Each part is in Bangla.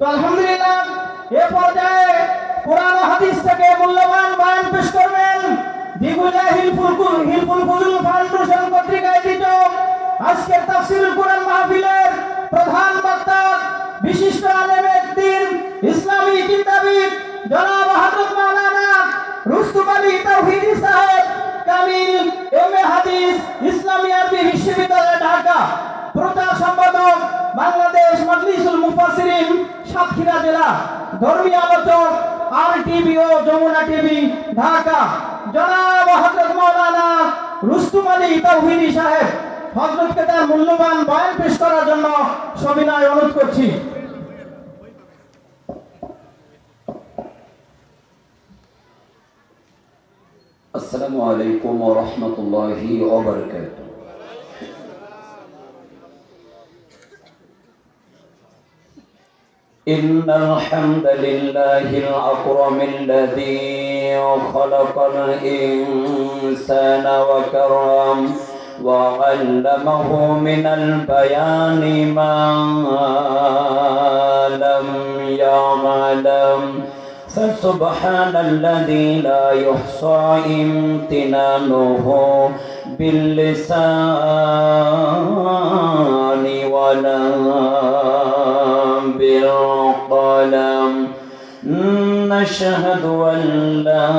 তো আলহামদুলিল্লাহ এ পর্যায়ে কোরআন ও হাদিস থেকে মূল্যবান বয়ান পেশ করবেন দিগুলা হিলফুল ফুজুল ফাউন্ডেশন কর্তৃক আয়োজিত আজকের তাফসীরুল কোরআন মাহফিলের প্রধান বক্তা বিশিষ্ট আলেম দ্বীন ইসলামী চিন্তাবিদ জনাব হযরত মাওলানা রুস্তম আলী তাওহীদি সাহেব কামিল এমএ হাদিস ইসলামী আরবি বিশ্ববিদ্যালয় ঢাকা, প্রচার সম্পাদক বাংলাদেশ মাজলিসুল মুফাসসিরিন সাতক্ষীরা জেলা, ধর্মীয় আলোচক আরটিভি ও যমুনা টিভি ঢাকা জনাব হযরত মাওলানা রুস্তম আলী তাওহীদি সাহেব হযরতকে তার মূল্যবান বয়ান পেশ করার জন্য সবিনয় অনুরোধ করছি। আসসালামু আলাইকুম ওয়া রাহমাতুল্লাহি ওয়া বারাকাতুহু। ইন্নাল হামদালিল্লাহিল আকরামিল্লাযী খালাকাল ইনসানা ওয়া কাররাম ওয়া 'allamahu মিনাল বায়ানি মা লাম ইয়া'লাম فسبحان الذي لا يحصى امتنانه باللسان ولا بالقلم نشهد أن لا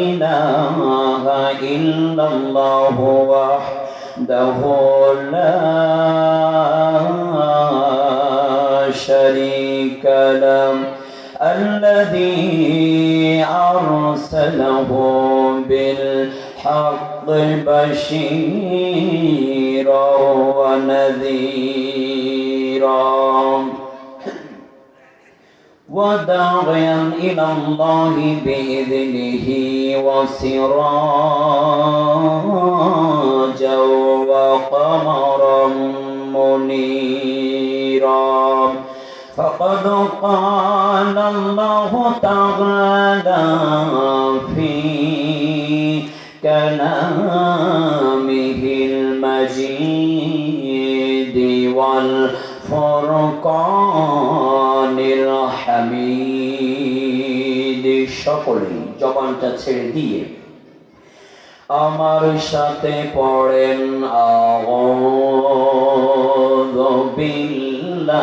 إله إلا الله وحده لا شريك له الذي أرسله بالحق بشيرا ونذيرا وداعيا إلى الله بإذنه وسراجا وقمرا منيرا فقد قال الله تعالى في كلامه المجيد والفرقان الحميد সকলে জবানটা ছেড়ে দিয়ে আমার সাথে পড়েন আউযু বিল্লাহি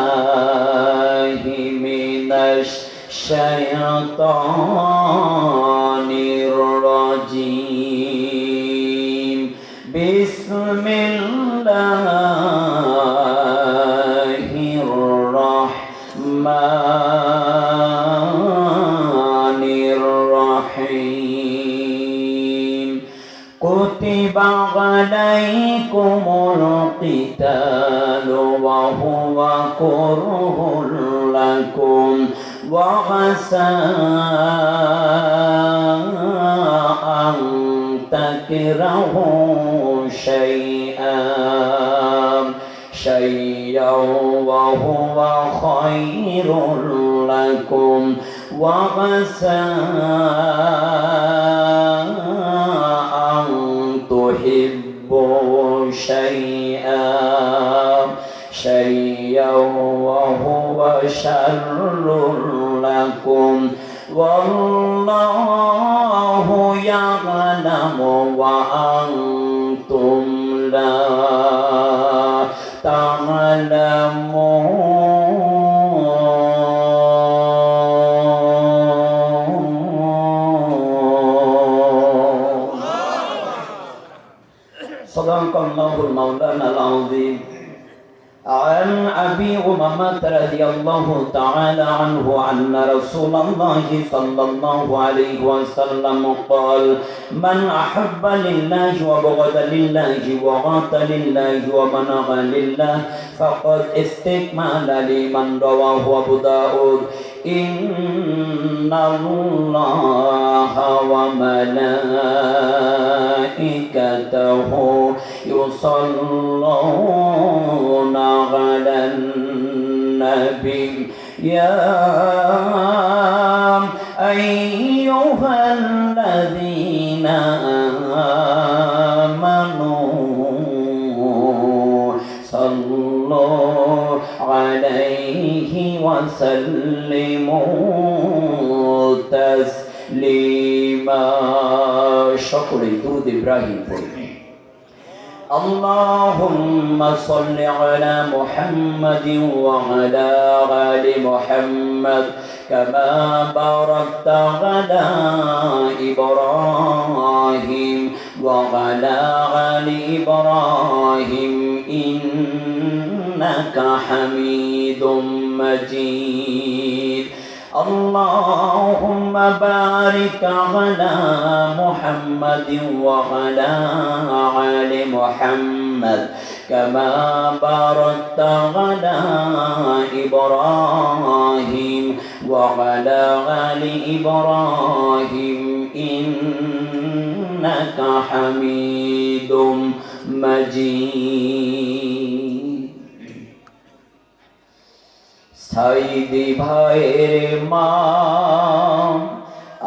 মিনাশ শাইতানির রাজীম বিসমিল্লাহির রাহমানির রাহিম কুতিবা আলাইকুমুল কিতালু ওয়া হুয়া কুরহুল লাকুম ওয়া আসা আন তাকরাহু শাইআন ওয়া হুয়া খায়রুল লাকুম ওয়া আসা আন তুহিব্বু شيئا وهو شر لكم والله يعلم وأنتم لا تعلمون صدق الله المولانا العظيم. عن أبي أمامة رضي الله تعالى عنه أن رسول الله صلى الله عليه وسلم قال من أحب لله وبغض لله وغات لله ومنع لله فقد استكمل لمن رواه أبو داود إن الله وملائكته يصلون على النبي يا أيها الذين آمنوا صلوا عليه عليه وسلموا تسليما সকলে দুরূদ ইব্রাহিম পড়ি اللهم صل على محمد وعلى آل محمد كما باركت على إبراهيم وعلى آل إبراهيم إنك حميد مجيد اللهم بارك على محمد وعلى آل محمد كما باركت على إبراهيم وعلى آل إبراهيم إنك حميد مجيد সাইদি ভাইয়ের মা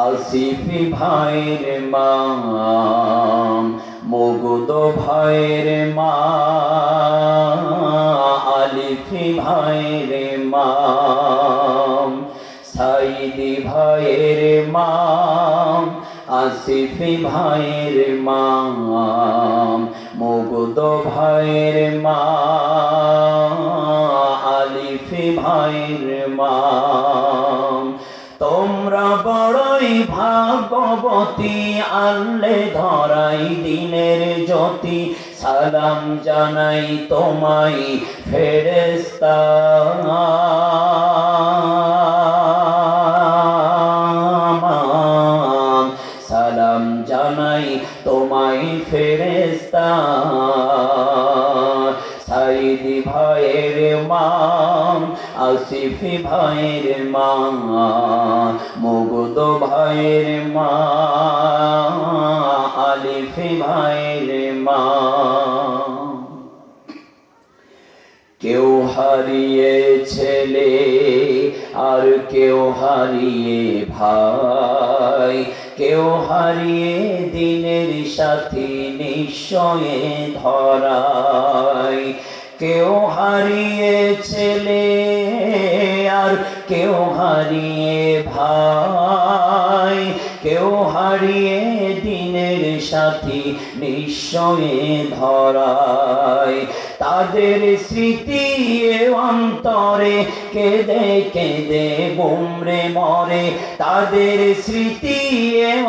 আসিফি ভাইয়ের মা মুগদ ভাইয়ের মা আলিফি ভাইয়ের মা সাইদি ভাইয়ের মা আসিফি ভাইয়ের মা মুগদ ভাইয়ের মা আলিফি ভাইয়ের মা তোমরা বড়ই ভাগ্যবতী আনলে ধরাই দিনের জ্যোতি সালাম জানাই তোমায় ফেরেশতা সালাম জানাই তোমায় ফেরেশতা সাইদি ভাইয়ের মা আসিফি ভাইয়ের মা মুগদ ভাইয়ের মা আলিফি ভাইয়ের মা কেউ হারিয়ে ছেলে আর কেউ হারিয়ে ভাই কেউ হারিয়ে দিনের সাথী নিশ্চয়ে ধরায় কেউ হারিয়ে ছেলে আর কেউ হারিয়ে ভাই কেউ হারিয়ে দিনের সাথী নিশ্চয়ে ধরায় তাদের স্মৃতি অন্তরে কেঁদে কেঁদে গুমরে মরে তাদের স্মৃতি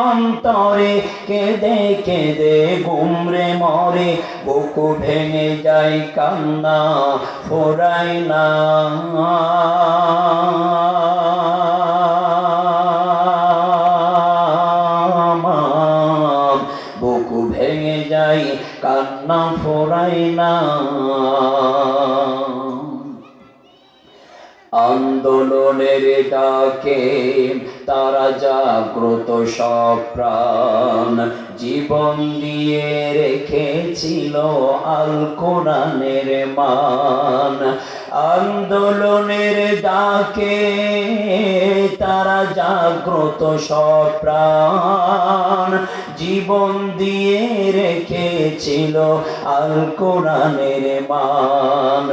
অন্তরে কেঁদে কেঁদে গুমরে মরে বুকু ভেঙে যায় কান্না ফোরায় না বুকু ভেঙে যায় কান্না ফোরায় না আন্দোলনের ডাকে তারা জাগ্রত সব প্রাণ জীবন দিয়ে রেখেছিল আল কোরআনের মান আন্দোলনের ডাকে তারা জাগ্রত সব প্রাণ জীবন দিয়ে রেখেছিল আল কোরআনের মান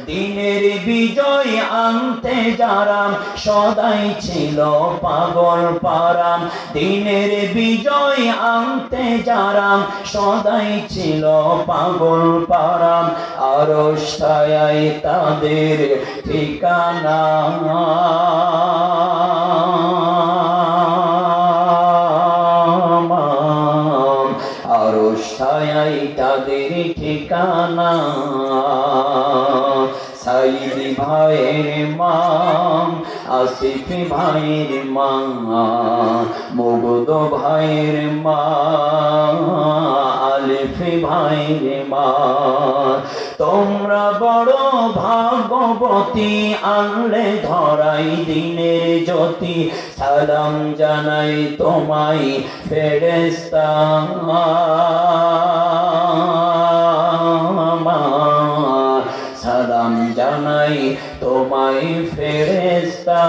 দিনের বিজয় আনতে যারা সদাই ছিল পাগল পারাম দিনের বিজয় আনতে যারা সদাই ছিল পাগল পারাম আরশ ছায়ায় তাদের ঠিকানা আরশ ছায়ায় তাদের ঠিকানা সাইদি ভাইয়ের মা আসিফি ভাইয়ের মা মুগদ ভাইয়ের মা আলিফি ভাইয়ের মা তোমরা বড় ভাগ্যবতী আনলে ধরাই দিনের জ্যোতি সালাম জানাই তোমায় ফেরেশতা সালাম জানাই তোমায় ফেরেশতা